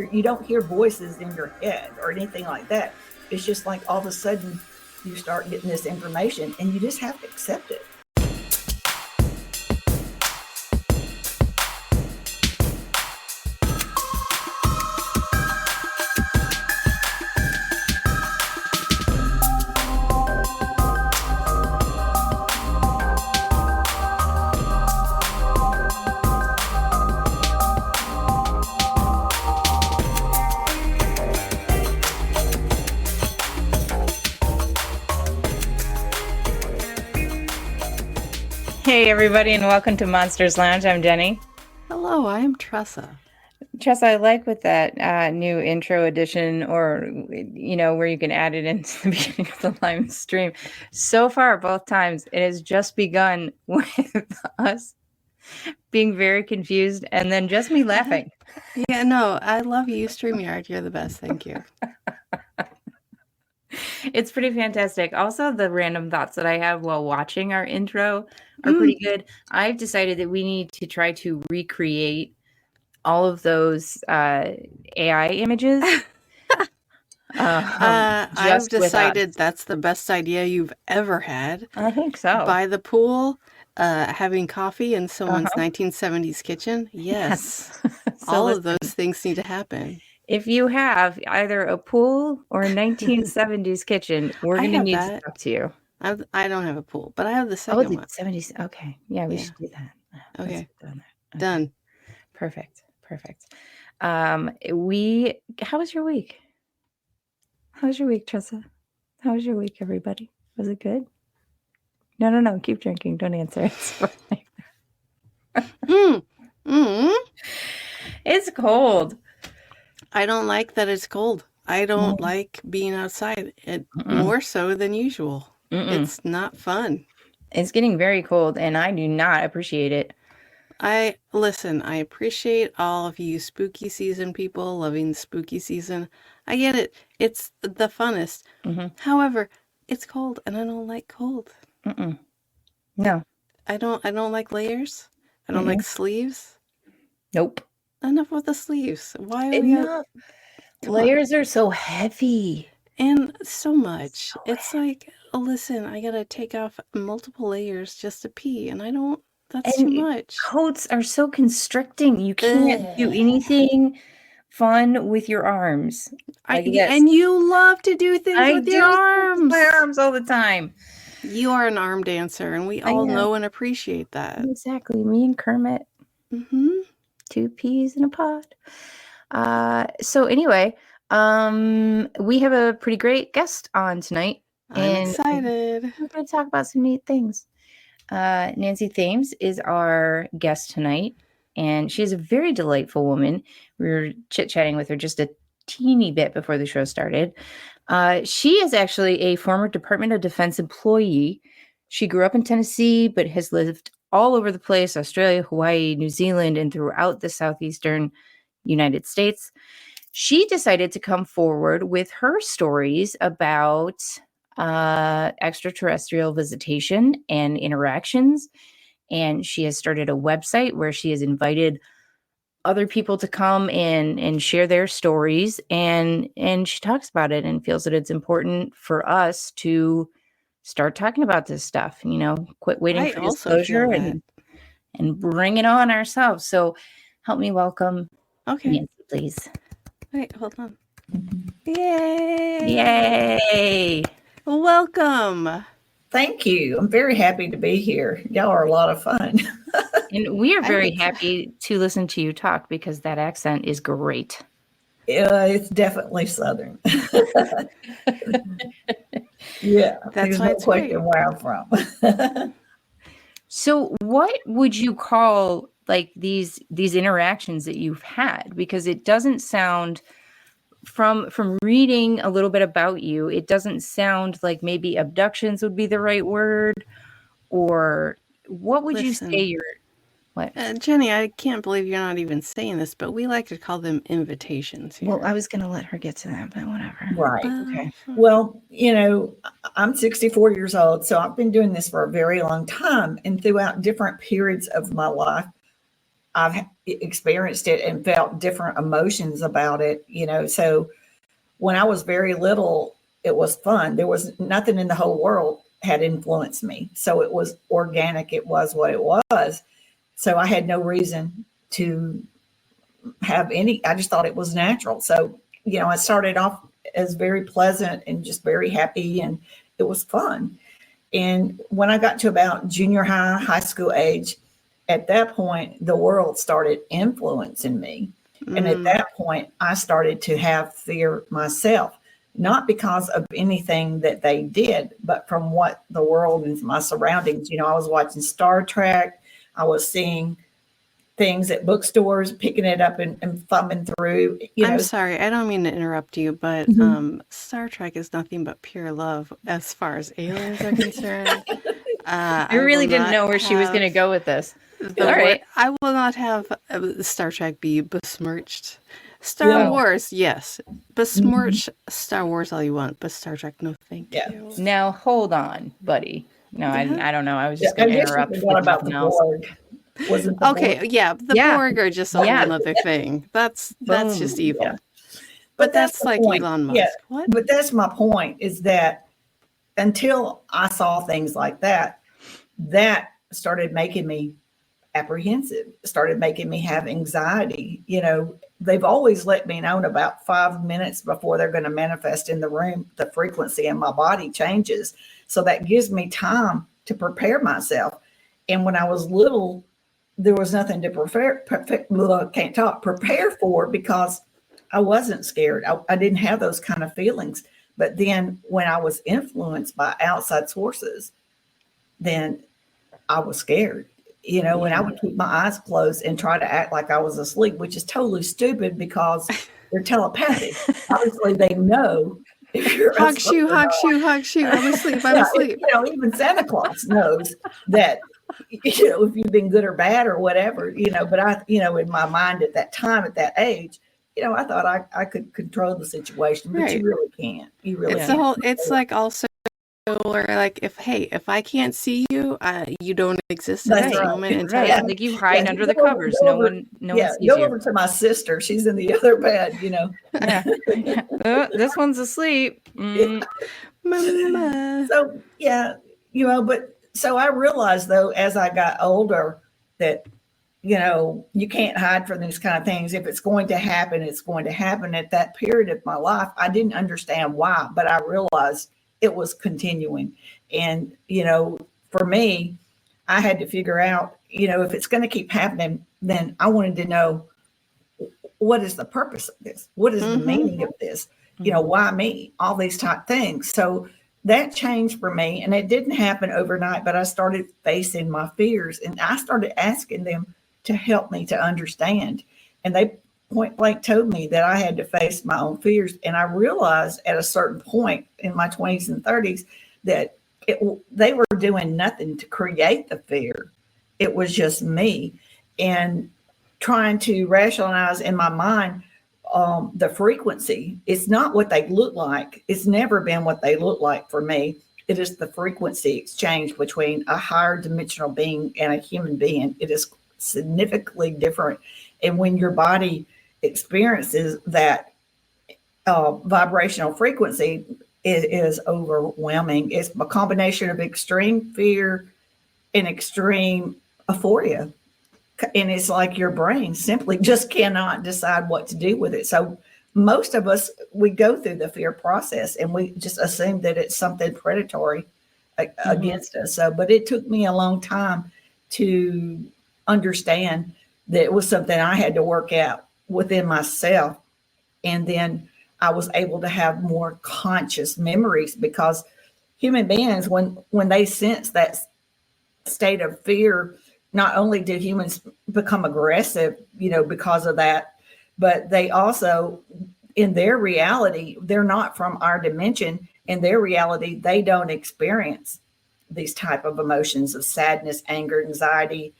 you don't hear voices in your head or anything like that. It's just like all of a sudden you start getting this information and you just have to accept it. Hey everybody, and welcome to Monsters Lounge. I'm Jeni. Hello, I'm Tressa. Tressa, I like with that new intro edition, or where you can add it into the beginning of the live stream. So far, both times, it has just begun with us being very confused, and then just me laughing. Yeah, no, I love you, StreamYard. You're the best. Thank you. It's pretty fantastic. Also, the random thoughts that I have while watching our intro are pretty good. I've decided that we need to try to recreate all of those AI images. I've decided that's the best idea you've ever had. I think so. By the pool, having coffee in someone's 1970s kitchen. Yes. So all of those things need to happen. If you have either a pool or a 1970s kitchen, we're going to need to talk to you. I don't have a pool, but I have the second one. 70s. Okay. Yeah, we should do that. Okay. Done. Perfect. How was your week? How was your week, Tressa? How was your week, everybody? Was it good? No. Keep drinking. Don't answer. It's fine. It's cold. I don't like that it's cold. I don't like being outside more so than usual. It's not fun. It's getting very cold, and I do not appreciate it. I appreciate all of you spooky season people loving spooky season. I get it. It's the funnest. However, it's cold, and I don't like cold. No. I don't like layers. I don't like sleeves. Nope. Enough with the sleeves. Why are we layers are so heavy. And so much. It's like, listen, I gotta take off multiple layers just to pee, and that's too much. Coats are so constricting. You can't do anything fun with your arms. And you love to do things with your arms. My arms all the time. You are an arm dancer, and we all know and appreciate that. Exactly. Me and Kermit. 2 peas in a pod. So anyway, we have a pretty great guest on tonight. I'm excited. We're going to talk about some neat things. Nancy Thames is our guest tonight, and she is a very delightful woman. We were chit-chatting with her just a teeny bit before the show started. She is actually a former Department of Defense employee. She grew up in Tennessee, but has lived all over the place: Australia, Hawaii, New Zealand, and throughout the southeastern United States. She decided to come forward with her stories about extraterrestrial visitation and interactions. And she has started a website where she has invited other people to come and share their stories. And she talks about it and feels that it's important for us to start talking about this stuff, quit waiting for disclosure and bring it on ourselves. So help me welcome Nancy, please. Wait, hold on. Yay! Welcome. Thank you. I'm very happy to be here. Y'all are a lot of fun. And we are very happy to listen to you talk because that accent is great. It's definitely Southern. Yeah, that's no question where I'm from. So what would you call like these interactions that you've had? Because it doesn't sound, from reading a little bit about you, it doesn't sound like maybe abductions would be the right word, or what would you say your... What? Jeni, I can't believe you're not even saying this, but we like to call them invitations here. Well, I was going to let her get to that, but whatever. Right. Okay. Well, I'm 64 years old, so I've been doing this for a very long time. And throughout different periods of my life, I've experienced it and felt different emotions about it, So when I was very little, it was fun. There was nothing in the whole world had influenced me. So it was organic. It was what it was. So I had no reason to have any, I just thought it was natural. So, I started off as very pleasant and just very happy, and it was fun. And when I got to about junior high school age, at that point, the world started influencing me. And at that point, I started to have fear myself, not because of anything that they did, but from what the world and my surroundings. I was watching Star Trek. I was seeing things at bookstores, picking it up and thumbing through. I'm sorry, I don't mean to interrupt you, but Star Trek is nothing but pure love as far as aliens are concerned. I really didn't know where she was going to go with this. All right. I will not have Star Trek be besmirched. Star Wars, yes. Besmirch Star Wars all you want, but Star Trek, no thank you. Now, hold on, buddy. No, I don't know. I was just going to interrupt. What about the Borg? Wasn't the okay, Borg? yeah, the Borg are just a whole other thing. That's just evil. Yeah. But that's like point. Elon Musk. Yeah. What? But that's my point, is that until I saw things like that, that started making me apprehensive, started making me have anxiety. They've always let me know about 5 minutes before they're going to manifest in the room, the frequency in my body changes. So that gives me time to prepare myself. And when I was little, there was nothing to prepare for, because I wasn't scared. I didn't have those kind of feelings. But then when I was influenced by outside sources, then I was scared, and I would keep my eyes closed and try to act like I was asleep, which is totally stupid because they're telepathic. Obviously, they know if you're hugs you. I'm asleep. Even Santa Claus knows that, if you've been good or bad or whatever, but I, in my mind at that time, at that age, I thought I could control the situation, but you really can't. You really can't. It's like also, or like if I can't see you, you don't exist at that moment in time. Yeah, like you hide under the covers. No one sees you. Go over to my sister. She's in the other bed. Yeah. This one's asleep. Mama. So but so I realized, though, as I got older, that you can't hide from these kind of things. If it's going to happen, it's going to happen. At that period of my life, I didn't understand why, but I realized it was continuing. And, for me, I had to figure out, if it's going to keep happening, then I wanted to know, what is the purpose of this? What is the meaning of this? Why me? All these type things. So that changed for me. And it didn't happen overnight, but I started facing my fears, and I started asking them to help me to understand. And they point blank told me that I had to face my own fears. And I realized at a certain point in my 20s and 30s that they were doing nothing to create the fear. It was just me, and trying to rationalize in my mind the frequency. It's not what they look like. It's never been what they look like for me. It is the frequency exchange between a higher dimensional being and a human being. It is significantly different. And when your body experiences that vibrational frequency, it is overwhelming. It's a combination of extreme fear and extreme euphoria. And it's like your brain simply just cannot decide what to do with it. So most of us, we go through the fear process and we just assume that it's something predatory against us. So, but it took me a long time to understand that it was something I had to work out within myself. And then I was able to have more conscious memories, because human beings, when they sense that state of fear, not only do humans become aggressive, because of that, but they also, in their reality, they're not from our dimension. In their reality, they don't experience these type of emotions of sadness, anger, anxiety.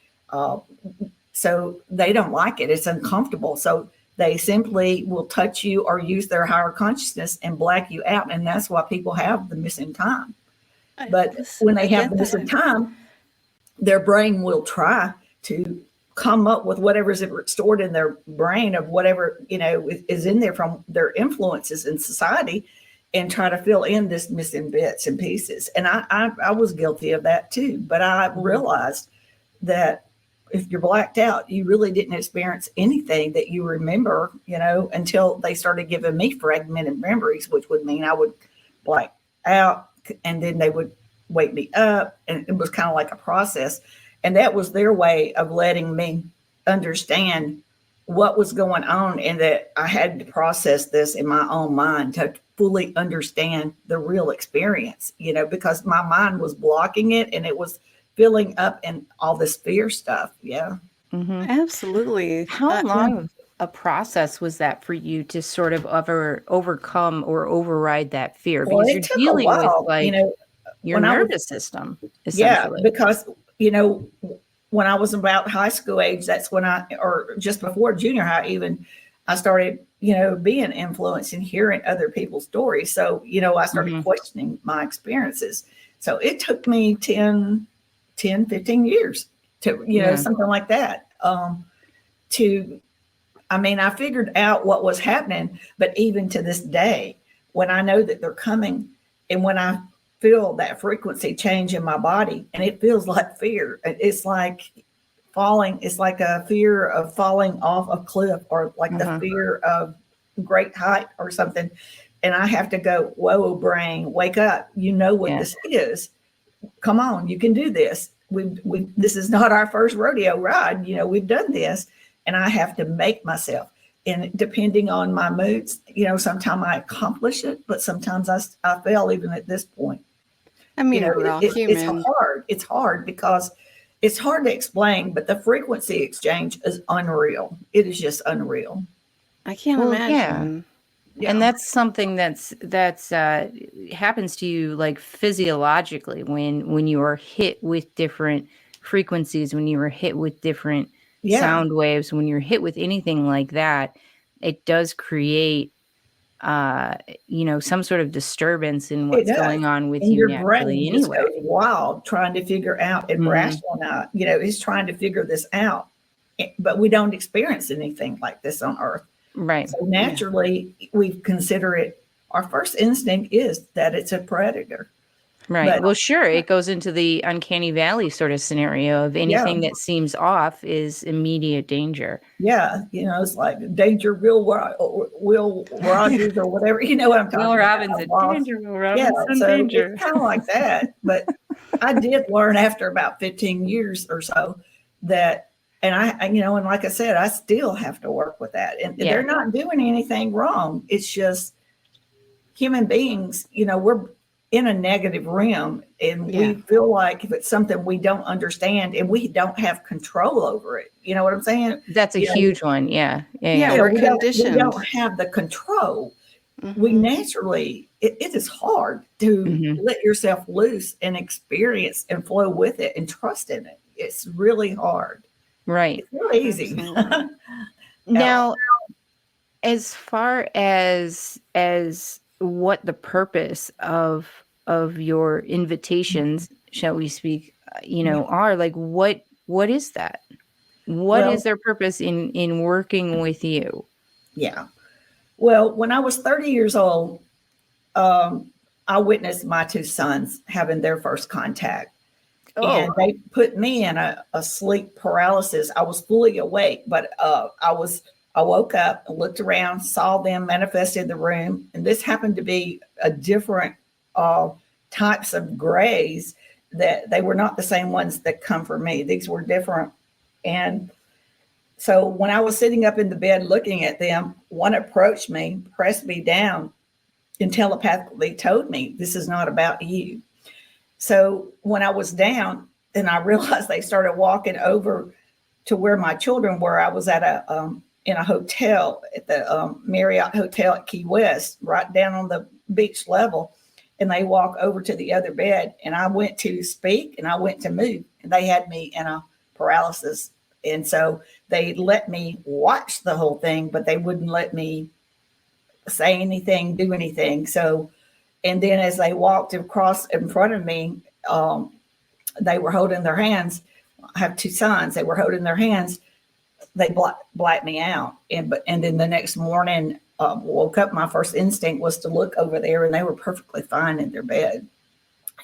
So they don't like it. It's uncomfortable. So they simply will touch you or use their higher consciousness and black you out. And that's why people have the missing time. But when they have the missing time, their brain will try to come up with whatever's stored in their brain of whatever, is in there from their influences in society, and try to fill in this missing bits and pieces. And I was guilty of that too. But I realized that if you're blacked out, you really didn't experience anything that you remember, until they started giving me fragmented memories, which would mean I would black out and then they would wake me up. And it was kind of like a process. And that was their way of letting me understand what was going on, and that I had to process this in my own mind to fully understand the real experience, because my mind was blocking it and it was filling up in all this fear stuff. Yeah. Absolutely. How long of a process was that for you to sort of overcome or override that fear? Because Well, you're it took a dealing with while, your when I was- nervous system, Yeah, essentially. because, when I was about high school age, that's when or just before junior high even, I started, being influenced and hearing other people's stories. So, I started questioning my experiences. So it took me 10, 15 years to, something like that. I figured out what was happening, but even to this day, when I know that they're coming and when I feel that frequency change in my body, and it feels like fear, it's like falling, it's like a fear of falling off a cliff, or like the fear of great height or something. And I have to go, whoa, brain, wake up. You know what this is. Come on, you can do this. This is not our first rodeo ride. We've done this. And I have to make myself. And depending on my moods, sometimes I accomplish it, but sometimes I fail even at this point. I mean, we're all human. It's hard because it's hard to explain, but the frequency exchange is unreal. It is just unreal. I can't imagine. Yeah. And that's something that's happens to you like physiologically when you are hit with different frequencies, when you are hit with different sound waves, when you're hit with anything like that, it does create some sort of disturbance in what's going on with and you your naturally brain just anyway. goes wild trying to figure out and rationalize, is trying to figure this out. But we don't experience anything like this on Earth. Right. So naturally, we consider it, our first instinct is that it's a predator. Right. But, well, sure. It goes into the uncanny valley sort of scenario of anything that seems off is immediate danger. Yeah. It's like danger, Will Rogers or whatever. You know what I'm talking Will about. Robinson. Danger, Will Robinson, so danger. It's kind of like that. But I did learn after about 15 years or so that, and and like I said, I still have to work with that. And they're not doing anything wrong. It's just human beings, we're in a negative realm, and we feel like if it's something we don't understand and we don't have control over it, you know what I'm saying? That's a huge one. Yeah. We're conditioned. We don't have the control. We naturally, it is hard to let yourself loose and experience and flow with it and trust in it. It's really hard. Right. It's really easy. Now, as far as what the purpose of your invitations, shall we speak, are, like, what is that? What is their purpose in working with you? Yeah. Well, when I was 30 years old, I witnessed my two sons having their first contact. And they put me in a sleep paralysis. I was fully awake, but I woke up and looked around, saw them manifest in the room. And this happened to be a different types of grays, that they were not the same ones that come for me. These were different. And so when I was sitting up in the bed looking at them, one approached me, pressed me down, and telepathically told me, "This is not about you." So when I was down, and I realized they started walking over to where my children were. I was at in a hotel at the Marriott Hotel at Key West, right down on the beach level. And they walk over to the other bed, and I went to speak and I went to move, and they had me in a paralysis. And so they let me watch the whole thing, but they wouldn't let me say anything, do anything. So, and then as they walked across in front of me, they were holding their hands. I have two sons. They were holding their hands, they blacked me out. And then the next morning, woke up, my first instinct was to look over there, and they were perfectly fine in their bed.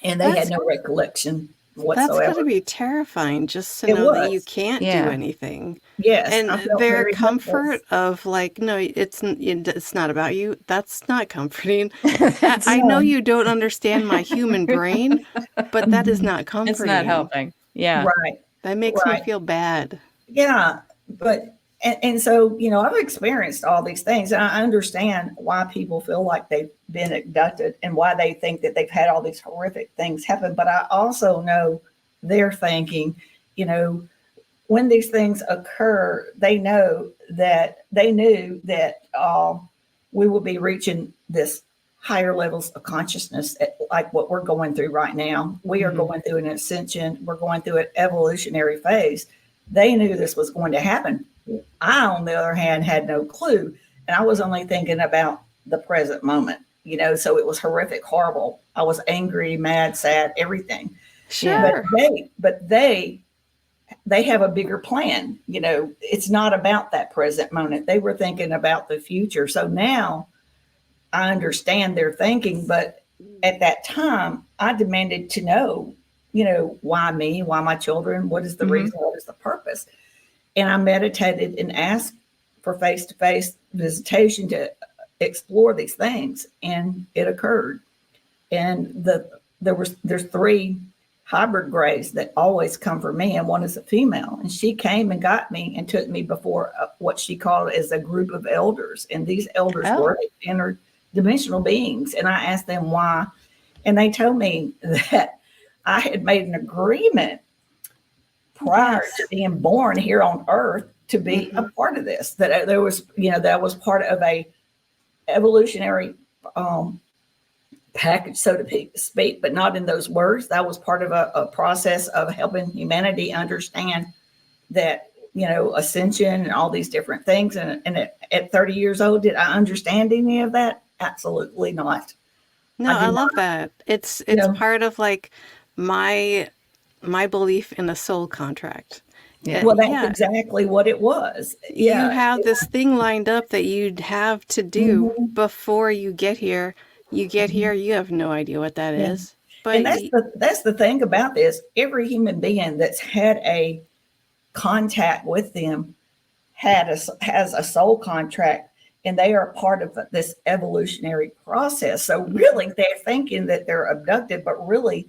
And they had no recollection That's whatsoever. got to be terrifying, just to It know that was. you can't do Yeah. anything. Yes, I And felt their very helpless. comfort of like, no, it's not about you. That's not comforting. That's- I know you don't understand my human brain, but that is not it's comforting. not helping. Yeah. Right. That makes me Right. feel bad. Yeah. But, and so, I've experienced all these things, and I understand why people feel like they've been abducted and why they think that they've had all these horrific things happen. But I also know they're thinking, when these things occur, they knew that we will be reaching this higher levels of consciousness, like what we're going through right now. We are going through an ascension. We're going through an evolutionary phase. They knew this was going to happen. I, on the other hand, had no clue. And I was only thinking about the present moment, so it was horrific, horrible. I was angry, mad, sad, everything. Sure. But they have a bigger plan. It's not about that present moment. They were thinking about the future. So now I understand their thinking, but at that time I demanded to know, why me, why my children, what is the reason, what is the purpose? And I meditated and asked for face-to-face visitation to explore these things, and it occurred. And there's 3 hybrid grays that always come for me, and one is a female, and she came and got me and took me before what she called as a group of elders, and these elders were interdimensional beings. And I asked them why, and they told me that I had made an agreement prior to being born here on Earth to be a part of this, that there was, that was part of a evolutionary package, so to speak, but not in those words. That was part of a process of helping humanity understand that, ascension and all these different things. And at 30 years old, did I understand any of that? Absolutely not. No, I love that. It's part of like my belief in a soul contract. Yeah. Well, that's exactly what it was. You have this thing lined up that you'd have to do before you get here. You get here, you have no idea what that is. But and that's the thing about this. Every human being that's had a contact with them has a soul contract, and they are part of this evolutionary process. So really, they're thinking that they're abducted, but really,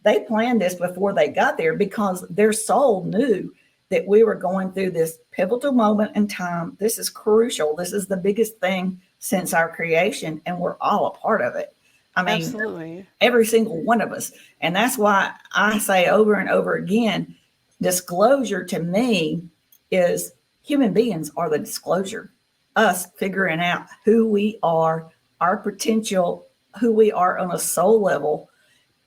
they planned this before they got there, because their soul knew that we were going through this pivotal moment in time. This is crucial. This is the biggest thing since our creation, and we're all a part of it. I mean, absolutely, every single one of us. And that's why I say over and over again, disclosure to me is human beings are the disclosure. Us figuring out who we are, our potential, who we are on a soul level,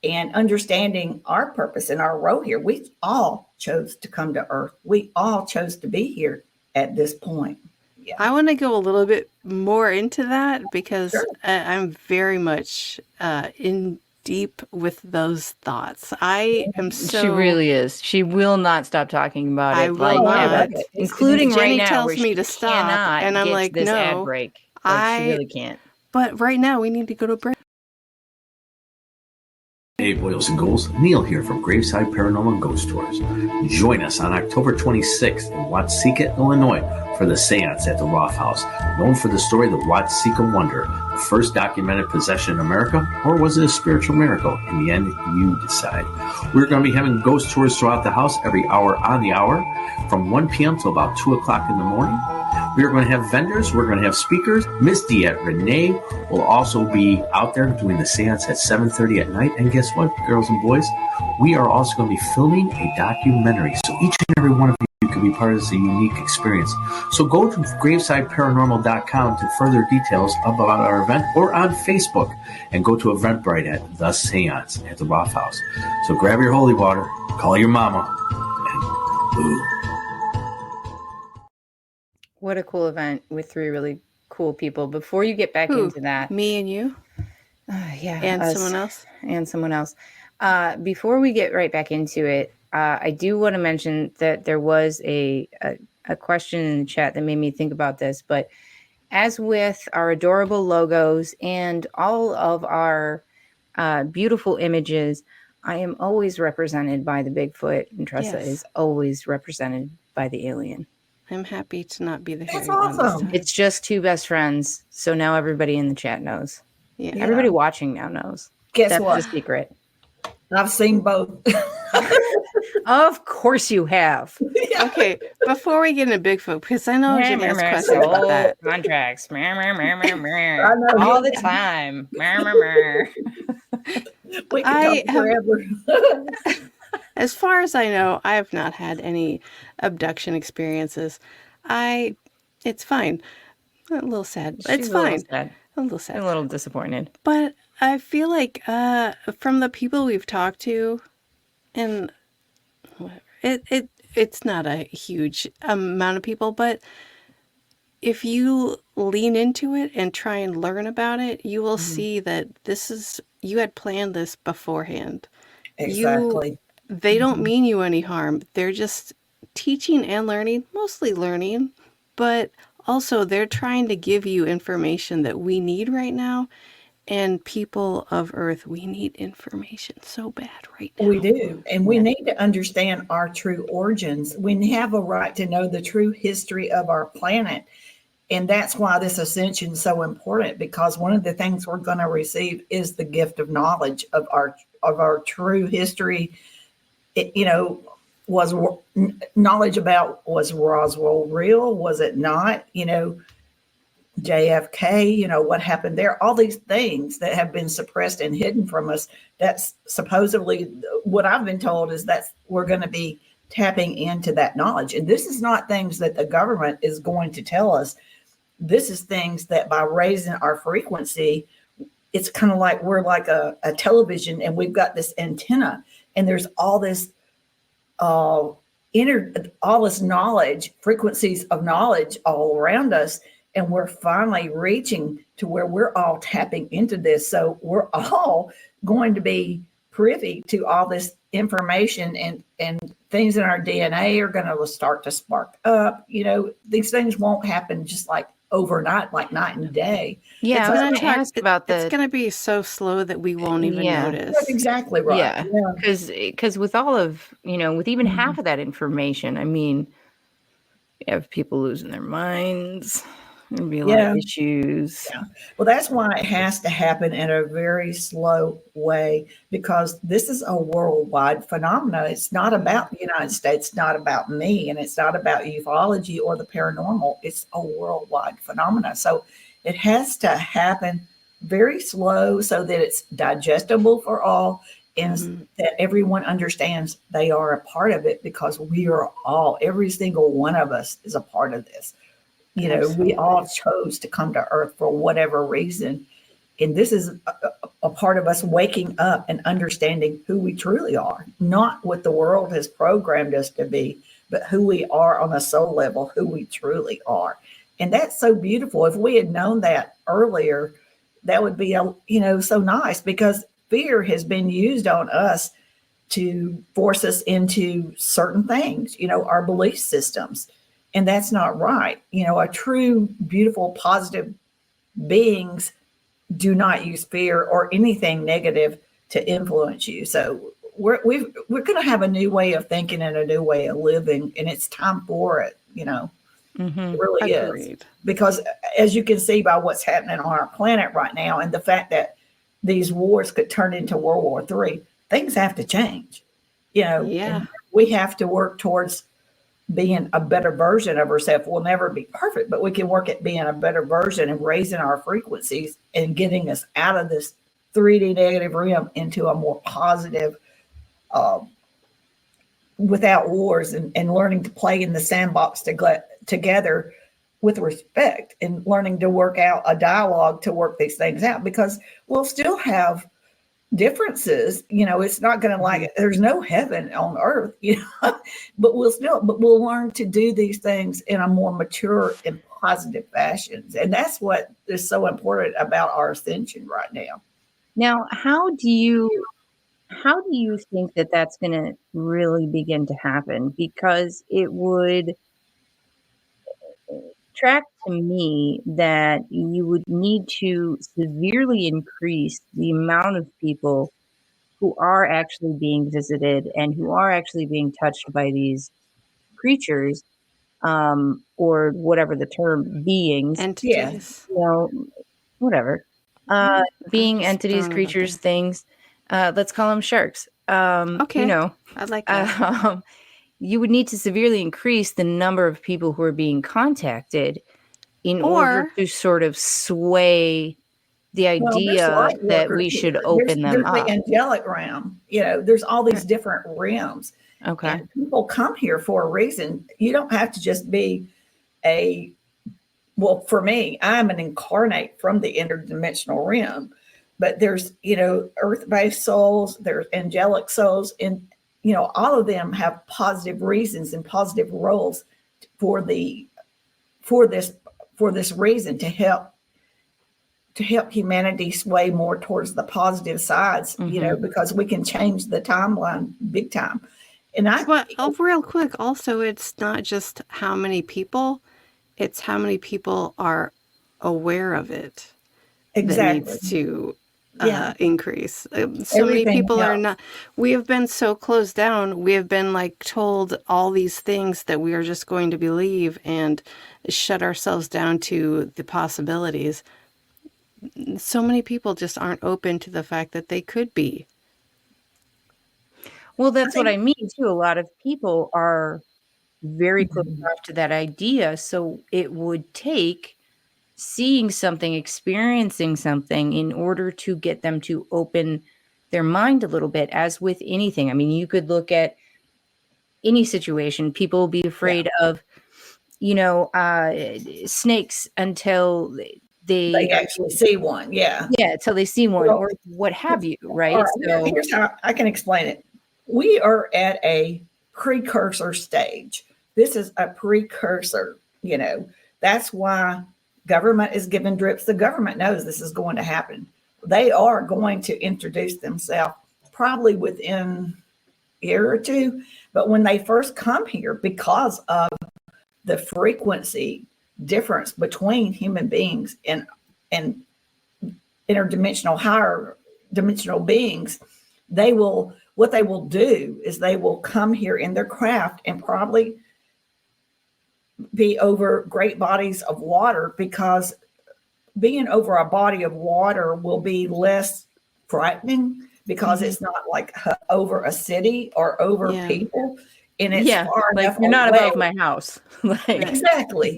and understanding our purpose and our role here. We all chose to come to Earth. We all chose to be here at this point. Yeah. I want to go a little bit more into that, because I'm very much in deep with those thoughts. I am so... She really is. She will not stop talking about it. I will not. Including Jenny right now, tells where me she to stop, cannot and I'm get like, this no, ad break. She really can't. But right now, we need to go to break. Hey, boys and ghouls, Neil here from Graveside Paranormal Ghost Tours. Join us on October 26th in Watseka, Illinois for the seance at the Roth House, known for the story of the Watseka Wonder, the first documented possession in America, or was it a spiritual miracle? In the end, you decide. We're going to be having ghost tours throughout the house every hour on the hour, from 1 p.m. to about 2 o'clock in the morning. We are going to have vendors. We're going to have speakers. Miss Diet Renee will also be out there doing the seance at 7:30 at night. And guess what, girls and boys? We are also going to be filming a documentary. So each and every one of you can be part of this unique experience. So go to gravesideparanormal.com to further details about our event, or on Facebook, and go to Eventbrite at The Seance at the Roth House. So grab your holy water, call your mama, and boo. What a cool event with 3 really cool people. Before you get back into that, me and you, and us. someone else. Before we get right back into it, I do want to mention that there was a a question in the chat that made me think about this, but as with our adorable logos and all of our beautiful images, I am always represented by the Bigfoot, and Tressa Yes. is always represented by the alien. I'm happy to not be the That's hairy one this awesome. time. It's just two best friends, so now everybody in the chat knows. Yeah. Everybody watching now knows. Guess That's what? the secret. I've seen both. Of course you have. Okay, before we get into Bigfoot, because I know Jeni has questions about that. Contracts. I know All he- the time. We I can talk have- forever. As far as I know, I have not had any abduction experiences. It's fine. A little sad. But it's She's a little fine. sad. A little sad. A little disappointed. But I feel like from the people we've talked to, and it's not a huge amount of people, but if you lean into it and try and learn about it, you will see that you had planned this beforehand. Exactly. They don't mean you any harm. They're just teaching and learning, mostly learning, but also they're trying to give you information that we need right now. And people of Earth, we need information so bad right now. We do. And we need to understand our true origins. We have a right to know the true history of our planet. And that's why this ascension is so important, because one of the things we're going to receive is the gift of knowledge of our true history. Was knowledge about, was Roswell real? Was it not? JFK, what happened there, all these things that have been suppressed and hidden from us. That's supposedly what I've been told, is that we're going to be tapping into that knowledge. And this is not things that the government is going to tell us. This is things that by raising our frequency, it's kind of like we're like a television, and we've got this antenna, and there's all this all this knowledge, frequencies of knowledge all around us. And we're finally reaching to where we're all tapping into this. So we're all going to be privy to all this information, and things in our DNA are going to start to spark up. These things won't happen just like overnight, like night and day. Yeah, I was going to ask about It's going to be so slow that we won't even notice. That's exactly right. Yeah, because with all of, with even half of that information, I mean, you have people losing their minds. There'd be a lot of issues. Yeah. Well, that's why it has to happen in a very slow way, because this is a worldwide phenomenon. It's not about the United States, not about me, and it's not about ufology or the paranormal. It's a worldwide phenomenon. So it has to happen very slow so that it's digestible for all, and that everyone understands they are a part of it, because we are all, every single one of us is a part of this. We all chose to come to Earth for whatever reason. And this is a part of us waking up and understanding who we truly are, not what the world has programmed us to be, but who we are on a soul level, who we truly are. And that's so beautiful. If we had known that earlier, that would be, so nice, because fear has been used on us to force us into certain things, our belief systems. And that's not right. A true, beautiful, positive beings do not use fear or anything negative to influence you. So we're going to have a new way of thinking and a new way of living, and it's time for it. It really Agreed. is. Because as you can see by what's happening on our planet right now, and the fact that these wars could turn into World War III, things have to change. And we have to work towards being a better version of ourselves. We'll never be perfect, but we can work at being a better version and raising our frequencies and getting us out of this 3D negative realm into a more positive, without wars, and learning to play in the sandbox together with respect, and learning to work out a dialogue to work these things out, because we'll still have differences. It's not going to there's no heaven on earth, but we'll learn to do these things in a more mature and positive fashions. And that's what is so important about our ascension right now. Now, how do you think that that's going to really begin to happen? Because it would track to me that you would need to severely increase the amount of people who are actually being visited and who are actually being touched by these creatures, or whatever the term, beings, Yeah. Entities. you know, whatever. Being just entities, throwing it out creatures, there. things. Let's call them sharks. Okay. I like that. You would need to severely increase the number of people who are being contacted in order Or to sort of sway the Well, there's idea light that workers we should here. open them There's the up. angelic realm. There's all these different realms. Okay. And people come here for a reason. You don't have to just be well, for me, I'm an incarnate from the interdimensional realm, but there's, earth-based souls, there's angelic souls, and, all of them have positive reasons and positive roles for for this reason to help humanity sway more towards the positive sides, because we can change the timeline big time. And real quick, also, it's not just how many people, it's how many people are aware of it exactly. that needs to increase. So many Everything people are else. not, we have been so closed down. We have been told all these things that we are just going to believe and shut ourselves down to the possibilities. So many people just aren't open to the fact that they could be. Well, that's what think- I mean too. A lot of people are very close off to that idea. So it would take seeing something, experiencing something in order to get them to open their mind a little bit, as with anything. I mean, you could look at any situation. People will be afraid of, snakes until They actually see one. Yeah. until they see one, Well, or what have you, All right? right, So, here's how I can explain it. We are at a precursor stage. This is a precursor, That's why government is giving drips. The government knows this is going to happen. They are going to introduce themselves probably within a year or two. But when they first come here, because of the frequency difference between human beings and interdimensional, higher dimensional beings, what they will do is they will come here in their craft and probably be over great bodies of water, because being over a body of water will be less frightening, because it's not like over a city or over people, and it's far enough you're not away. above my house. Exactly.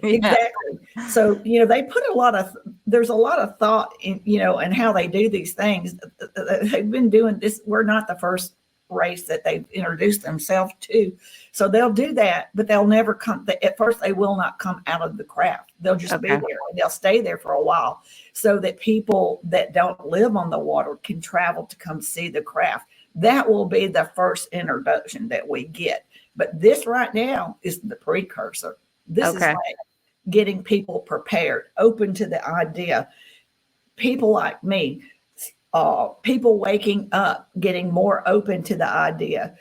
So, they put there's a lot of thought in how they do these things. They've been doing this. We're not the first race that they've introduced themselves to. So they'll do that, but they'll never come. At first, they will not come out of the craft. They'll just be there, and they'll stay there for a while, so that people that don't live on the water can travel to come see the craft. That will be the first introduction that we get. But this right now is the precursor. This is like getting people prepared, open to the idea. People like me, people waking up, getting more open to the idea.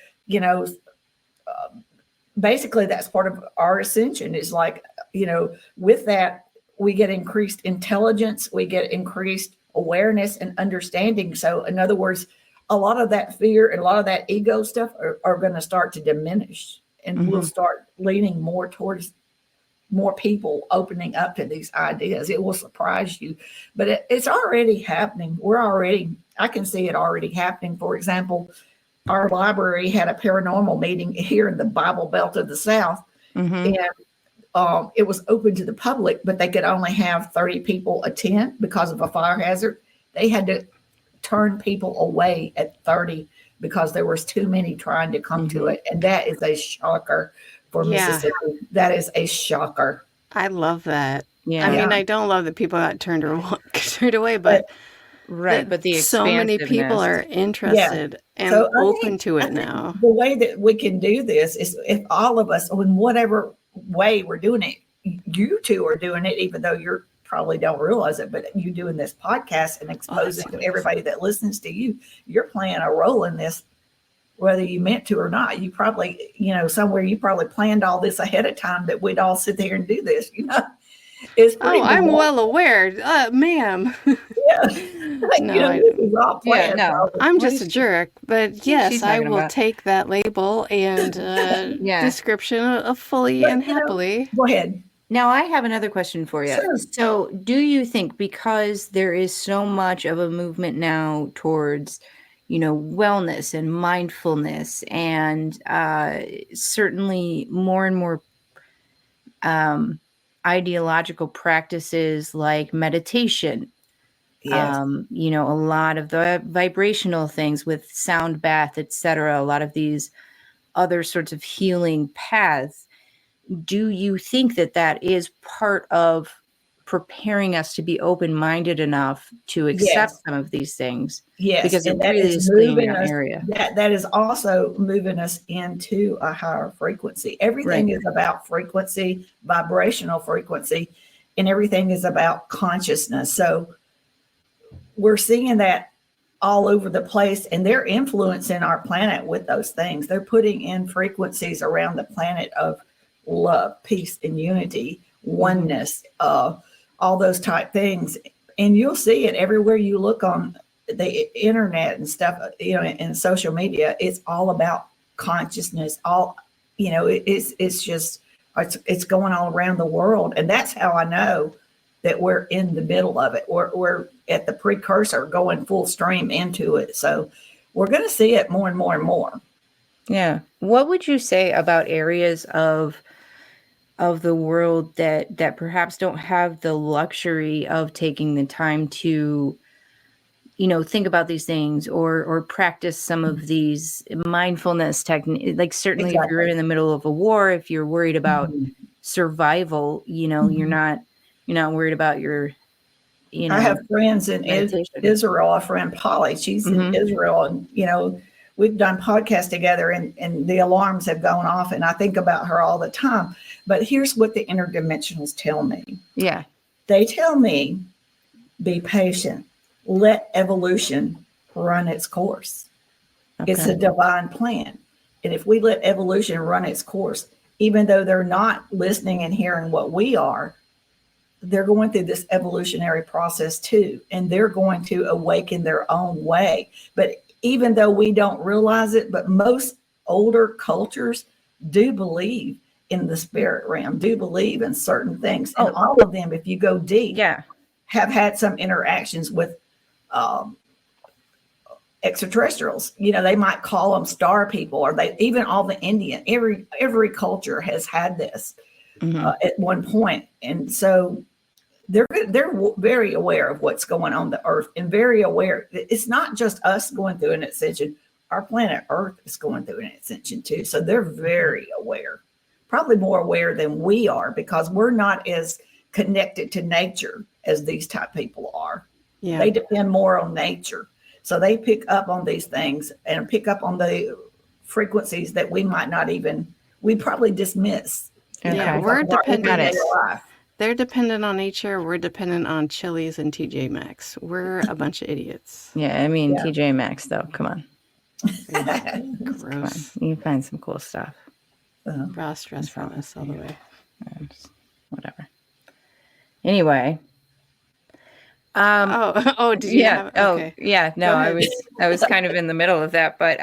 Basically, that's part of our ascension. Is with that, we get increased intelligence, we get increased awareness and understanding. So, in other words, a lot of that fear and a lot of that ego stuff are going to start to diminish, and we'll start leaning more towards more people opening up to these ideas. It will surprise you, but it's already happening. I can see it already happening. For example, our library had a paranormal meeting here in the Bible Belt of the South, and it was open to the public, but they could only have 30 people attend because of a fire hazard. They had to turn people away at 30 because there was too many trying to come to it. And that is a shocker for Mississippi. That is a shocker. I love that. Yeah. I mean, I don't love that people got turned away, but but the so many people are interested and open to it now. The way that we can do this is if all of us, in whatever way we're doing it, you two are doing it, even though you're probably don't realize it, but you doing this podcast and exposing to everybody that listens to you, you're playing a role in this, whether you meant to or not. You probably, somewhere you probably planned all this ahead of time, that we'd all sit there and do this, It's pretty Oh, I'm bizarre. well aware, ma'am. Yeah. No, This is all Yeah, planned. no. I'm What just is a jerk, but yes, she I talking will about? take that label and Yeah. description of fully But, and happily. go ahead. Now, I have another question for you. Sure. So, do you think because there is so much of a movement now towards, wellness and mindfulness, and certainly more and more ideological practices like meditation, Yes. a lot of the vibrational things with sound bath, etc., a lot of these other sorts of healing paths. Do you think that that is part of preparing us to be open-minded enough to accept Yes. some of these things? Yes. Because it And that really is is cleaning moving our us. area. That is also moving us into a higher frequency. Everything Right. is about frequency, vibrational frequency, and everything is about consciousness. So we're seeing that all over the place, and they're influencing our planet with those things. They're putting in frequencies around the planet of love, peace, and unity, oneness, all those type things. And you'll see it everywhere you look on the internet and stuff, and social media. It's all about consciousness. It's just it's going all around the world, and that's how I know that we're in the middle of it. We're at the precursor, going full stream into it. So we're going to see it more and more and more. Yeah. What would you say about areas of the world that perhaps don't have the luxury of taking the time to think about these things or practice some of these mindfulness techniques? Like, certainly if you're Exactly. in the middle of a war, if you're worried about Mhm. survival, you're not worried about your I have friends in meditation. Israel, a friend Polly, she's in Mhm. Israel, and we've done podcasts together, and the alarms have gone off, and I think about her all the time. But here's what the interdimensionals tell me. Yeah. They tell me, be patient, let evolution run its course. It's Okay. a divine plan. And if we let evolution run its course, even though they're not listening and hearing what we are, they're going through this evolutionary process too. And they're going to awaken their own way. But even though we don't realize it, but most older cultures do believe in the spirit realm, do believe in certain things. And Oh. all of them, if you go deep, Yeah. have had some interactions with extraterrestrials. They might call them star people, or they even all the Indian. Every culture has had this at one point, and so they're very aware of what's going on the Earth, and very aware. It's not just us going through an ascension. Our planet Earth is going through an ascension too. So they're very aware, probably more aware than we are, because we're not as connected to nature as these type people are. Yeah. They depend more on nature. So they pick up on these things and pick up on the frequencies that we probably dismiss. Yeah, Okay. we're because of our dependent. everyday life. They're dependent on nature. We're dependent on Chili's and TJ Maxx. We're a bunch of idiots. Yeah. I mean, Yeah. TJ Maxx, though. Come on. Gross. Come on. You can find some cool stuff. Bra stress from us all the way. Whatever. Anyway. Did you have? Okay. Yeah. No, Go I ahead. was kind of in the middle of that, but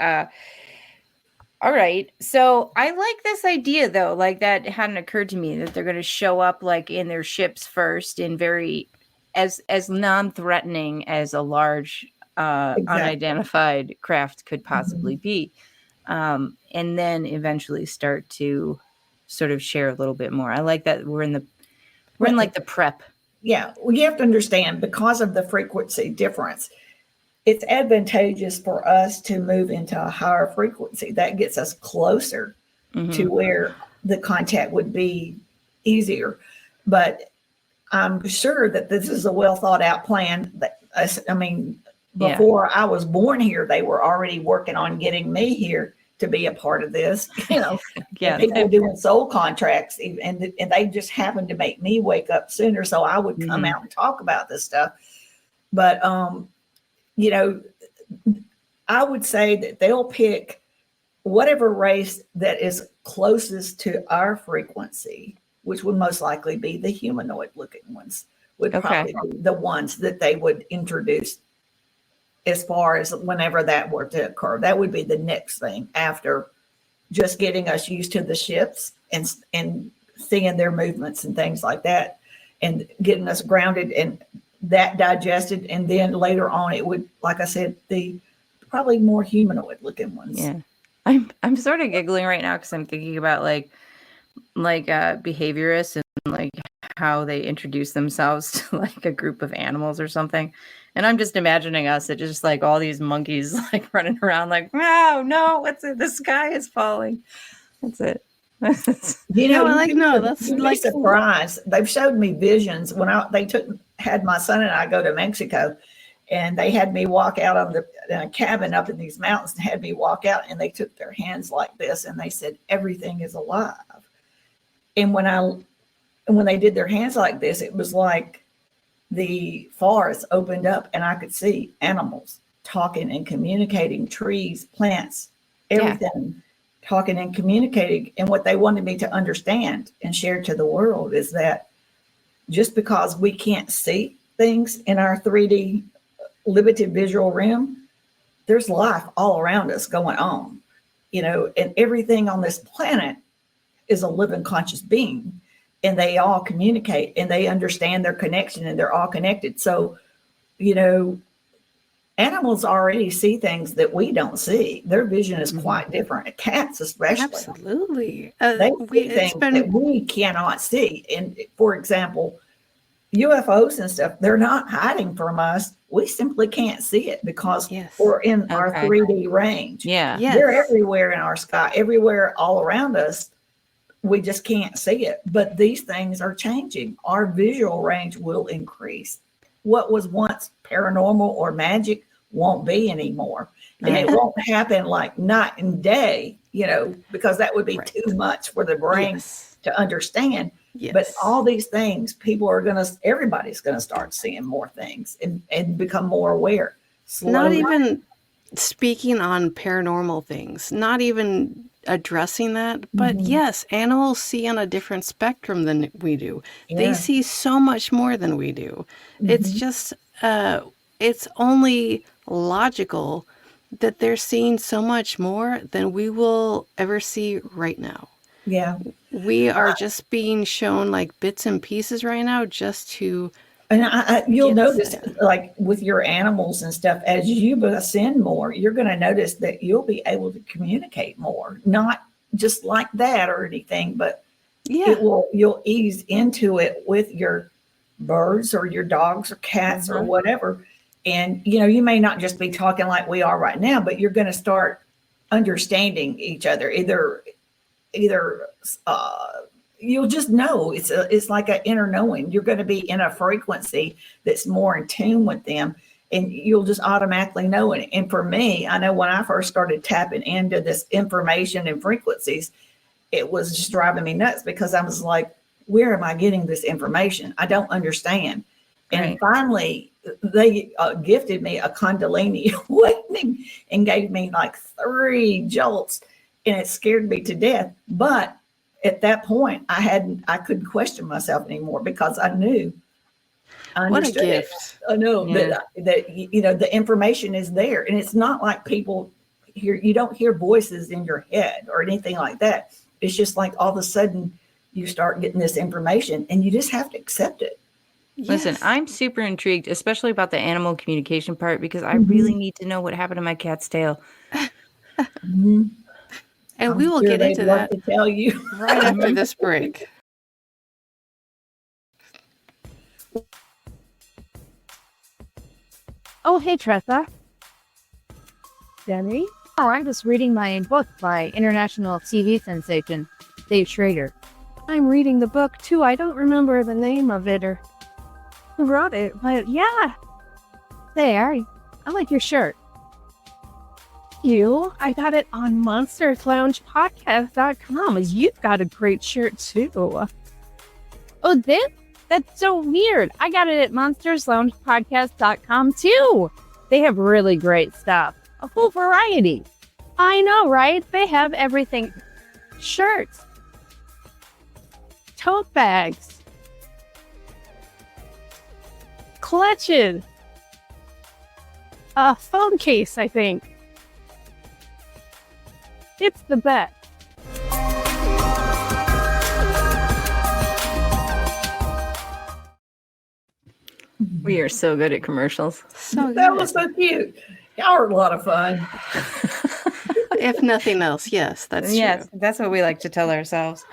all right. So I like this idea, though. Like, that hadn't occurred to me, that they're going to show up like in their ships first, in very as non-threatening as a large unidentified craft could possibly be, and then eventually start to sort of share a little bit more. I like that we're in like the prep. Yeah, well, you have to understand, because of the frequency difference, it's advantageous for us to move into a higher frequency. That gets us closer to where the contact would be easier. But I'm sure that this is a well thought out plan. Before I was born here, they were already working on getting me here to be a part of this. Yeah. People doing soul contracts, and they just happened to make me wake up sooner, so I would come out and talk about this stuff. But I would say that they'll pick whatever race that is closest to our frequency which would most likely be the humanoid looking ones, would Okay. probably be the ones that they would introduce as far as whenever that were to occur. That would be the next thing after just getting us used to the ships and seeing their movements and things like that, and getting us grounded and that digested. And then later on, it would, like I said, the probably more humanoid looking ones. Yeah. I'm sort of giggling right now because I'm thinking about like behaviorists and like how they introduce themselves to like a group of animals or something. And I'm just imagining us at just like all these monkeys like running around like, no, what's it? The sky is falling. That's it. You know, that's you'd be like surprised. They've showed me visions when they had my son and I go to Mexico, and they had me walk out in a cabin up in these mountains and had me walk out, and they took their hands like this and they said, everything is alive. And when they did their hands like this, it was like the forest opened up and I could see animals talking and communicating, trees, plants, everything talking and communicating. And what they wanted me to understand and share to the world is that just because we can't see things in our 3D limited visual realm, there's life all around us going on, and everything on this planet is a living conscious being, and they all communicate and they understand their connection and they're all connected. So, animals already see things that we don't see. Their vision is quite different. Cats, especially. Absolutely. They see things that we cannot see. And for example, UFOs and stuff, they're not hiding from us. We simply can't see it because we're in our 3D range. Yeah. Yes. They're everywhere in our sky, everywhere all around us. We just can't see it. But these things are changing. Our visual range will increase. What was once paranormal or magic won't be anymore. And it won't happen like night and day, because that would be too much for the brain to understand. Yes. But all these things, everybody's going to start seeing more things and become more aware. Slowly. Not even speaking on paranormal things, not even addressing that, but yes, animals see on a different spectrum than we do. Yeah. They see so much more than we do. It's just, it's only logical that they're seeing so much more than we will ever see right now. Yeah. We are just being shown like bits and pieces right now just to. And you'll notice, like with your animals and stuff, as you ascend more, you're going to notice that you'll be able to communicate more. Not just like that or anything, but you'll ease into it with your birds or your dogs or cats or whatever. And, you may not just be talking like we are right now, but you're going to start understanding each other. Either you'll just know it's like an inner knowing. You're going to be in a frequency that's more in tune with them, and you'll just automatically know it. And for me, I know when I first started tapping into this information and frequencies, it was just driving me nuts because I was like, where am I getting this information? I don't understand. And finally, they gifted me a Kundalini awakening and gave me like 3 jolts, and it scared me to death. But at that point, I couldn't question myself anymore because I knew. I What a understood gift. I know that the information is there, and it's not like people hear. You don't hear voices in your head or anything like that. It's just like all of a sudden you start getting this information, and you just have to accept it. Listen, I'm super intrigued, especially about the animal communication part, because I really need to know what happened to my cat's tail. And we will get into that to tell you right after this break. Oh, hey, Tressa. Jeni? Oh, I'm just reading my book by international TV sensation, Dave Schrader. I'm reading the book, too. I don't remember the name of it or who wrote it, but yeah. There, I like your shirt. I got it on monstersloungepodcast.com. You've got a great shirt, too. Oh, that's so weird. I got it at monstersloungepodcast.com, too. They have really great stuff. A full variety. I know, right? They have everything. Shirts. tote bags, clutches, a phone case, I think. It's the best. We are so good at commercials. So That good. was so cute. Y'all are a lot of fun. If nothing else, yes, that's Yes, true. that's what we like to tell ourselves.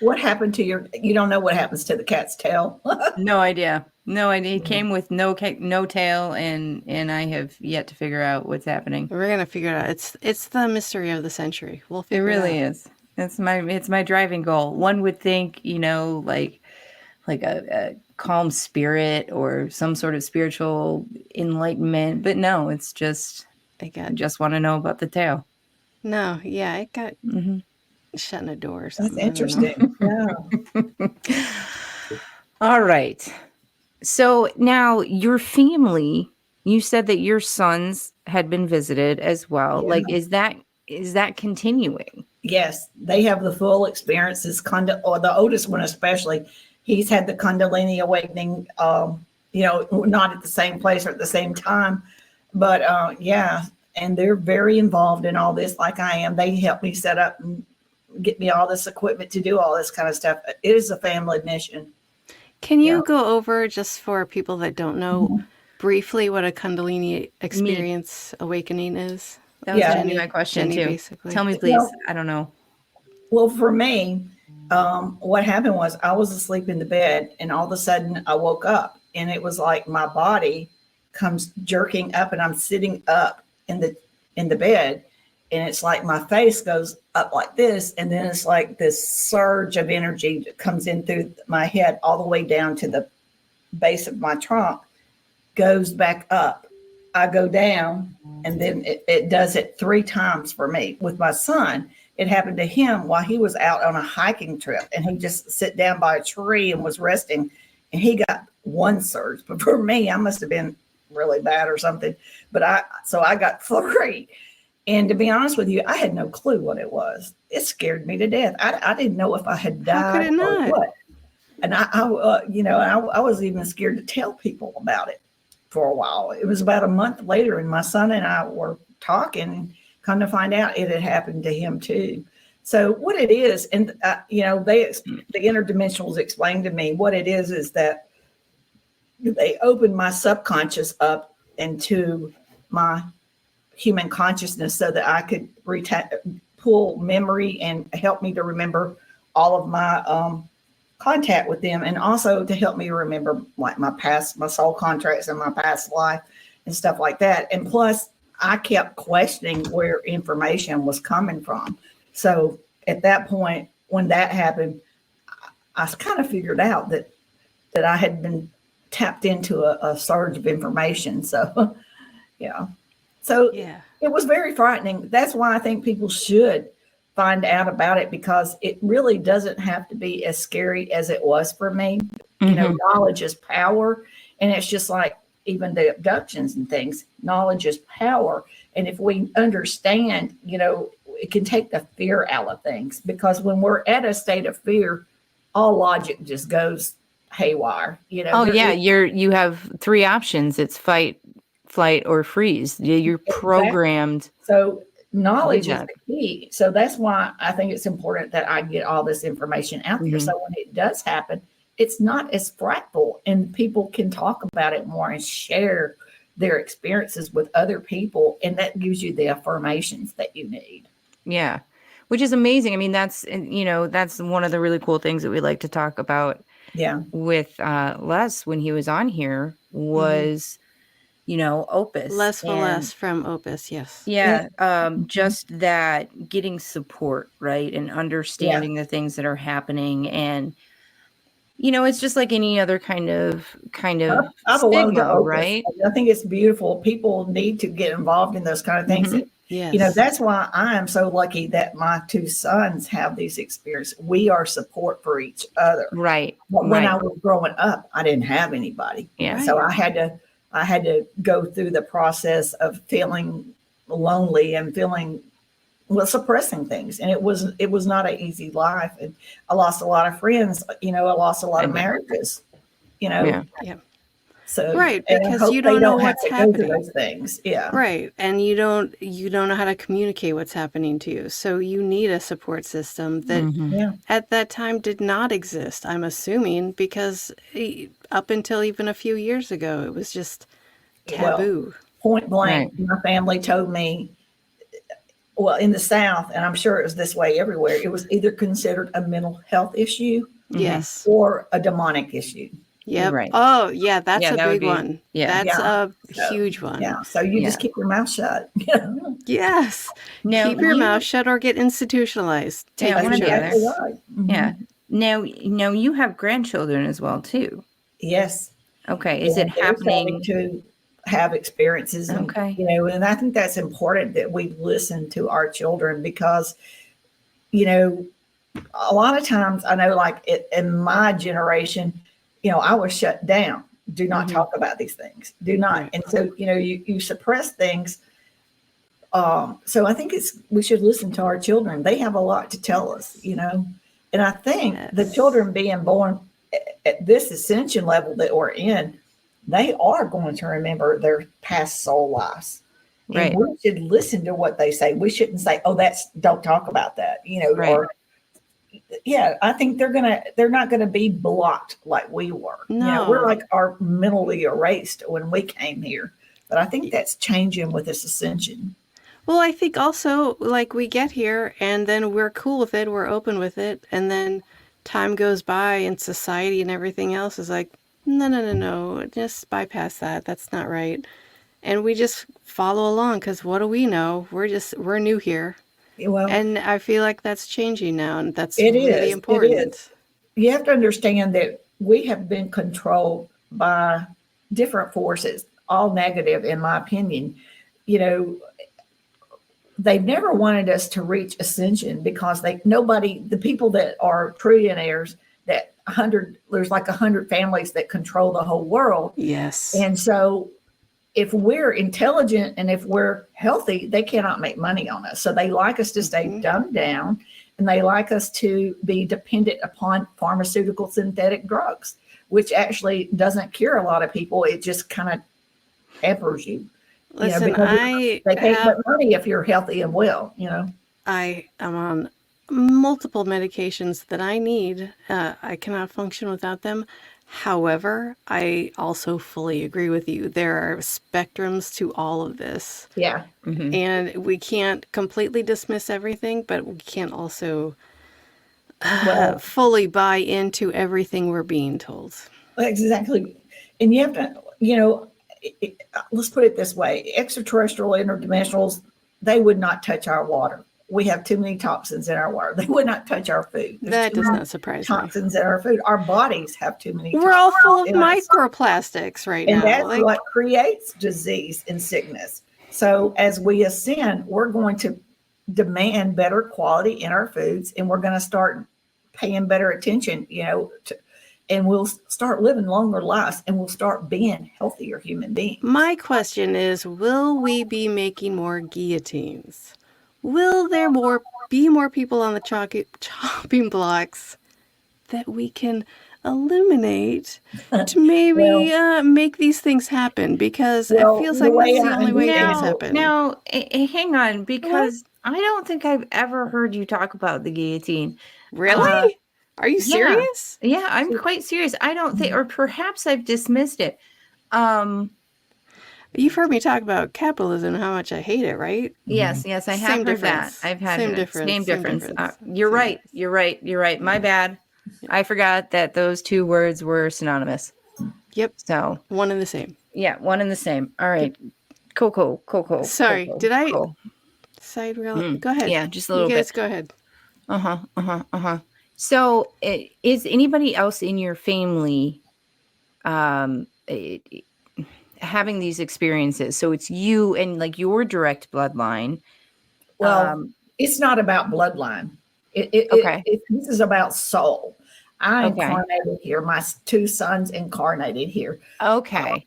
What happened to you don't know what happens to the cat's tail? No idea. No idea. He came with no tail, and I have yet to figure out what's happening. We're gonna figure it out. It's the mystery of the century. We'll It figure really it out. is. It's my driving goal. One would think, like a calm spirit or some sort of spiritual enlightenment, but no, it's just I just want to know about the tail. No, yeah, it got Mm-hmm. shut in a door or That's something. I don't know. interesting. Yeah. All right. So now your family, you said that your sons had been visited as well. Yeah. Like, is that continuing? Yes, they have the full experiences. Or the oldest one especially, he's had the Kundalini awakening. Not at the same place or at the same time, but yeah, and they're very involved in all this, like I am. They help me set up and get me all this equipment to do all this kind of stuff. It is a family mission. Can you Yeah. go over, just for people that don't know, briefly what a Kundalini experience awakening is? That was Yeah. gonna be my question Jeni, too. basically. Tell me, please. Well- I don't know. Well, for me, what happened was I was asleep in the bed, and all of a sudden I woke up, and it was like my body comes jerking up, and I'm sitting up in the bed, and it's like my face goes up like this, and then it's like this surge of energy that comes in through my head all the way down to the base of my trunk, goes back up. I go down, and then it does it 3 times for me. With my son, it happened to him while he was out on a hiking trip, and he just sat down by a tree and was resting, and he got 1 surge. But for me, I must have been really bad or something. But I got 3. And to be honest with you, I had no clue what it was. It scared me to death. I didn't know if I had died How could it or not? what. And I was even scared to tell people about it for a while. It was about a month later, and my son and I were talking, come to find out it had happened to him too. So what it is, and the interdimensionals explained to me what it is that they opened my subconscious up into my human consciousness so that I could pull memory and help me to remember all of my contact with them, and also to help me remember like my soul contracts and my past life and stuff like that. And plus, I kept questioning where information was coming from. So at that point, when that happened, I kind of figured out that I had been tapped into a surge of information. So, yeah. So Yeah. it was very frightening. That's why I think people should find out about it, because it really doesn't have to be as scary as it was for me. Knowledge is power. And it's just like even the abductions and things, knowledge is power. And if we understand, it can take the fear out of things, because when we're at a state of fear, all logic just goes haywire. Oh yeah, you have 3 options. It's fight, flight, or freeze. You're programmed. So knowledge is that. the key. So that's why I think it's important that I get all this information out there. Mhm. So when it does happen, it's not as frightful, and people can talk about it more and share their experiences with other people. And that gives you the affirmations that you need. Yeah, which is amazing. I mean, that's one of the really cool things that we like to talk about Yeah. with Les when he was on here was, Opus. Les and- Veles from Opus, yes. Yeah, just that getting support, right, and understanding the things that are happening, and it's just like any other kind of I've loved the stigma, Opus. right? I think it's beautiful. People need to get involved in those kind of things. Mhm. Yes. That's why I am so lucky that my 2 sons have these experiences. We are support for each other. Right. But when right. I was growing up, I didn't have anybody. Yeah. So I had to go through the process of feeling lonely and feeling was suppressing things, and it was not an easy life. And I lost a lot of friends. I lost a lot of marriages. Yeah. Yeah. So Right, and I because hope you they don't know have what's to go through happening. those things. Yeah. Right. And you don't know how to communicate what's happening to you. So you need a support system that Yeah. at that time did not exist, I'm assuming, because up until even a few years ago, it was just Well, taboo. point blank, Right. my family told me, well, in the South, and I'm sure it was this way everywhere, it was either considered a mental health issue Yes. or a demonic issue. Yep. Right. Oh, yeah, that's Yeah, a that would big be- one. yeah. That's Yeah. a So, huge one. Yeah. So you just Yeah. keep your mouth shut. Yes. Now, Keep your you- mouth shut or get institutionalized. Take Yeah, your one or the choice. other. Exactly right. Mhm. Yeah. Now you have grandchildren as well too. Yes. Okay. Is it And they're starting happening? to have experiences? And, Okay. and I think that's important that we listen to our children because, a lot of times I know like in my generation, I was shut down. Do not Mhm. talk about these things. Do not. Right. And so, you suppress things. So I think we should listen to our children. They have a lot to tell us, and I think the Yes. children being born at this ascension level that we're in, they are going to remember their past soul lives. Right. And we should listen to what they say. We shouldn't say, "Oh, don't talk about that," Right. or I think they're not gonna be blocked like we were. We're No. like are mentally erased when we came here. But I think that's changing with this ascension. Well, I think also, like, we get here and then we're cool with it, we're open with it, and then time goes by and society and everything else is like, no, just bypass that. That's not right. And we just follow along because what do we know? We're new here. Well, And I feel like that's changing now, and that's it really is. It important. is. You have to understand that we have been controlled by different forces, all negative, in my opinion. They've never wanted us to reach ascension because the people that are trillionaires, there's like 100 families that control the whole world. Yes. And so if we're intelligent and if we're healthy, they cannot make money on us. So they like us to stay dumbed down, and they like us to be dependent upon pharmaceutical synthetic drugs, which actually doesn't cure a lot of people. It just kind of hampers you. Listen, because I they can't have make money if you're healthy and well. I am on multiple medications that I need. I cannot function without them. However, I also fully agree with you. There are spectrums to all of this. Yeah. Mhm. And we can't completely dismiss everything, but we can't also Well, fully buy into everything we're being told. exactly. And you have to, let's put it this way: extraterrestrial, interdimensionals, they would not touch our water. We have too many toxins in our water. They would not touch our food. There's That too does many not surprise me. toxins in our food. Our bodies have too many. We're all full of in us. microplastics right And now. that's Like, what creates disease and sickness. So as we ascend, we're going to demand better quality in our foods, and we're going to start paying better attention, and we'll start living longer lives, and we'll start being healthier human beings. my question is, will we be making more guillotines? Will there be more people on the chopping blocks that we can eliminate to maybe make these things happen? Because Well, it feels the like way that's the I only way things understand happen. Now, hang on, because I don't think I've ever heard you talk about the guillotine. Really? Are you yeah. serious? Yeah, I'm quite serious. I don't think, or perhaps I've dismissed it. You've heard me talk about capitalism and how much I hate it, right? Yes, I have Same heard difference. that. I've had Same it. difference. Same Same difference. difference. You're Same right. You're right. My bad. I forgot that those two words were synonymous. Yep. So One and the same. yeah, one and the same. All right. Cool. Sorry, cool. did I Cool. side rail? Go ahead. Yeah, just a little you guys bit. go ahead. So, is anybody else in your family having these experiences? So it's you and like your direct bloodline. Well, it's not about bloodline. Okay. This is about soul. I Okay. incarnated here. My two sons incarnated here. Okay.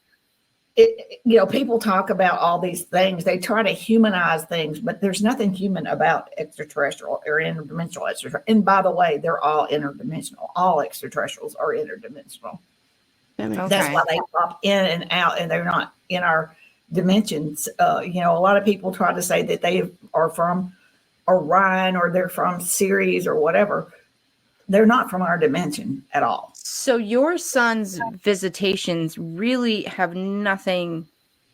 people talk about all these things. They try to humanize things, but there's nothing human about extraterrestrial or interdimensional extraterrestrial. And by the way, they're all interdimensional. All extraterrestrials are interdimensional. That's why they pop in and out, and they're not in our dimensions. A lot of people try to say that they are from Orion or they're from Ceres or whatever. They're not from our dimension at all. So your son's visitations really have nothing,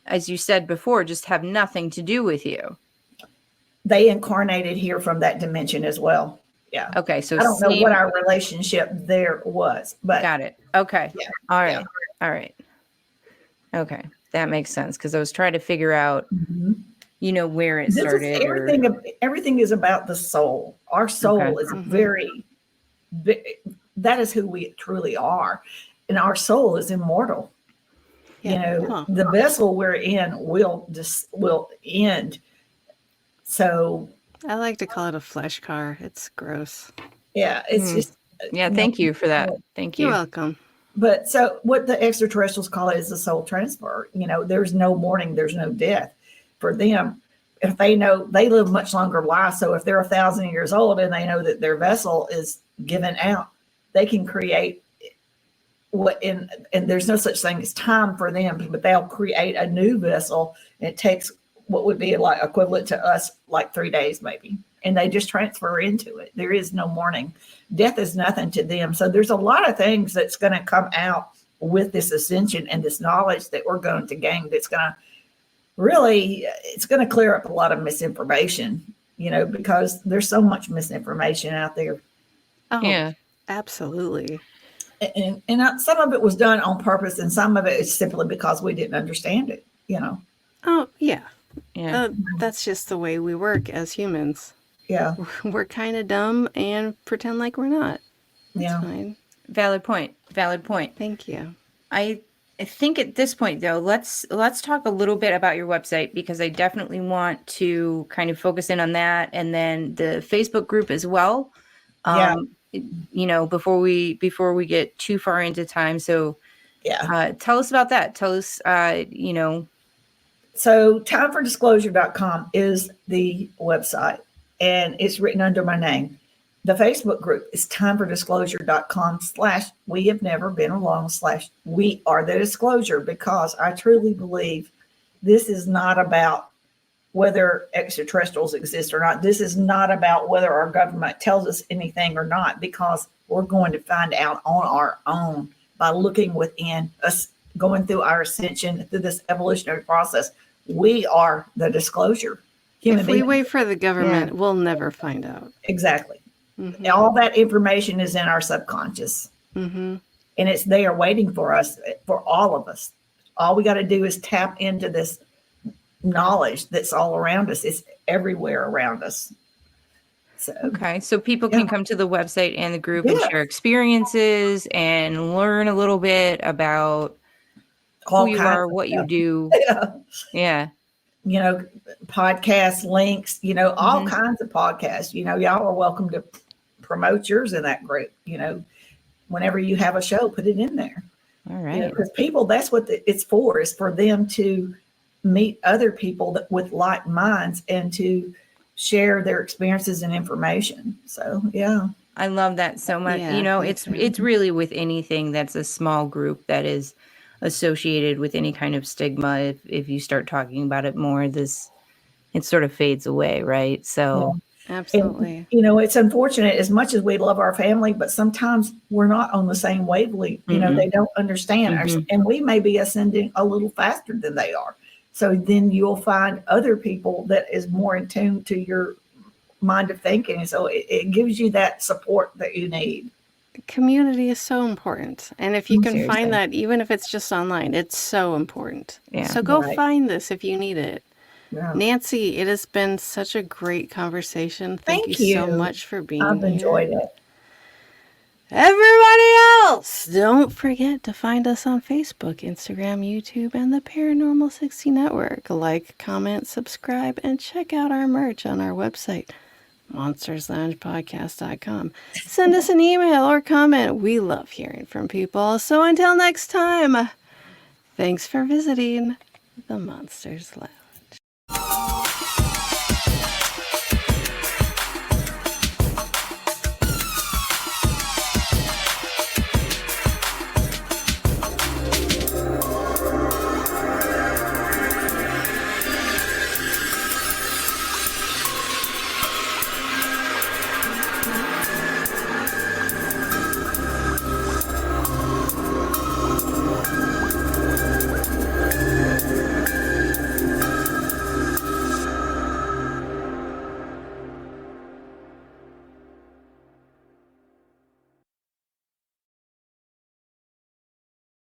as you said before, just have nothing to do with you. They incarnated here from that dimension as well. Yeah. Okay. So I don't know what our relationship there was, but got it. Okay. Yeah. All right. Yeah. All right. Okay. That makes sense. Because I was trying to figure out, where it started. Everything is about the soul. Our soul is that is who we truly are. And our soul is immortal. Yeah. The vessel we're in will end. So I like to call it a flesh car. It's gross. Yeah, it's just. Yeah, thank you for that. Thank you. You're welcome. But so what the extraterrestrials call it is the soul transfer. There's no mourning, there's no death for them. If they know they live much longer lives, so if they're 1,000 years old and they know that their vessel is given out, they can create and there's no such thing as time for them, but they'll create a new vessel. And it takes what would be like equivalent to us, like 3 days maybe. And they just transfer into it. There is no mourning. Death is nothing to them. So there's a lot of things that's going to come out with this ascension and this knowledge that we're going to gain. That's going to it's going to clear up a lot of misinformation, because there's so much misinformation out there. Oh, yeah, absolutely. And some of it was done on purpose, and some of it is simply because we didn't understand it, Oh, yeah. Yeah. That's just the way we work as humans. Yeah. We're kind of dumb and pretend like we're not. That's fine. Valid point. Thank you. I think at this point, though, let's talk a little bit about your website, because I definitely want to kind of focus in on that, and then the Facebook group as well. Before we get too far into time. So tell us about that. Tell us, So timefordisclosure.com is the website, and it's written under my name. The Facebook group is timefordisclosure.com/we have never been alone/we are the disclosure, because I truly believe this is not about whether extraterrestrials exist or not. This is not about whether our government tells us anything or not, because we're going to find out on our own by looking within us, going through our ascension, through this evolutionary process. We are the disclosure. If we wait for the government, we'll never find out. Exactly. Mm-hmm. All that information is in our subconscious. Mm-hmm. And it's there waiting for us, for all of us. All we got to do is tap into this knowledge that's all around us. It's everywhere around us. So people can come to the website and the group and share experiences and learn a little bit about who you are, what you do. Podcast links, all kinds of podcasts. Y'all are welcome to promote yours in that group. Whenever you have a show, put it in there. All right. Because people, that's what it's for, is for them to meet other people with like minds and to share their experiences and information. So, yeah. I love that so much. Yeah, it's really with anything that's a small group that is associated with any kind of stigma. If you start talking about it more, it sort of fades away, right? So absolutely. And, it's unfortunate, as much as we love our family, but sometimes we're not on the same wavelength. They don't understand, and we may be ascending a little faster than they are. So then you'll find other people that is more in tune to your mind of thinking. So it gives you that support that you need. Community is so important. And if you can find that, even if it's just online, it's so important. Yeah. So go find this if you need it. Yeah. Nancy, it has been such a great conversation. Thank you so much for being here. I've enjoyed it. Everybody else, don't forget to find us on Facebook, Instagram, YouTube, and the Paranormal 60 Network. Like, comment, subscribe, and check out our merch on our website, monstersloungepodcast.com. Send us an email or comment. We love hearing from people. So until next time, Thanks for visiting the Monsters Lab.